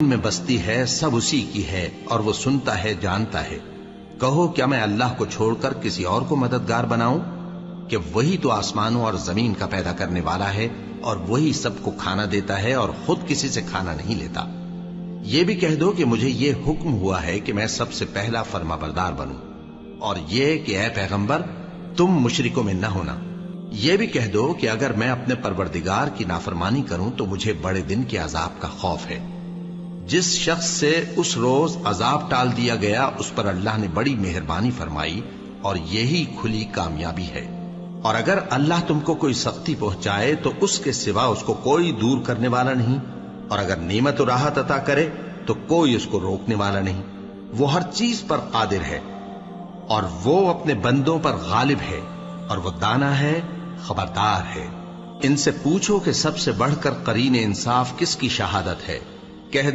में बसती है सब उसी की है और वो सुनता है जानता है। कहो क्या मैं अल्लाह को छोड़कर किसी और को मददगार बनाऊं कि वही तो आसमानों और जमीन का पैदा करने वाला है और वही सबको खाना देता है और खुद किसी से खाना नहीं लेता। ये भी कह दो कि मुझे ये हुक्म हुआ है कि मैं सबसे पहला फर्माबरदार बनूं, और ये कि ऐ पैगंबर तुम मुशरिकों में न होना। ये भी कह दो कि अगर मैं अपने परवरदिगार की नाफरमानी करूं तो मुझे बड़े दिन के अजाब का खौफ है। जिस शख्स से उस रोज अजाब टाल दिया गया उस पर अल्लाह ने बड़ी मेहरबानी फरमाई और यही खुली कामयाबी है। और अगर अल्लाह तुमको कोई सख्ती पहुंचाए तो उसके सिवा उसको कोई दूर करने वाला नहीं, और अगर नेमत और राहत अता करे तो कोई उसको रोकने वाला नहीं। वो हर चीज पर कादिर है और वो अपने बंदों पर गालिब है, और वो दाना है, खबरदार है। इनसे पूछो कि सबसे बढ़कर करीन इंसाफ किसकी शहादत है। कह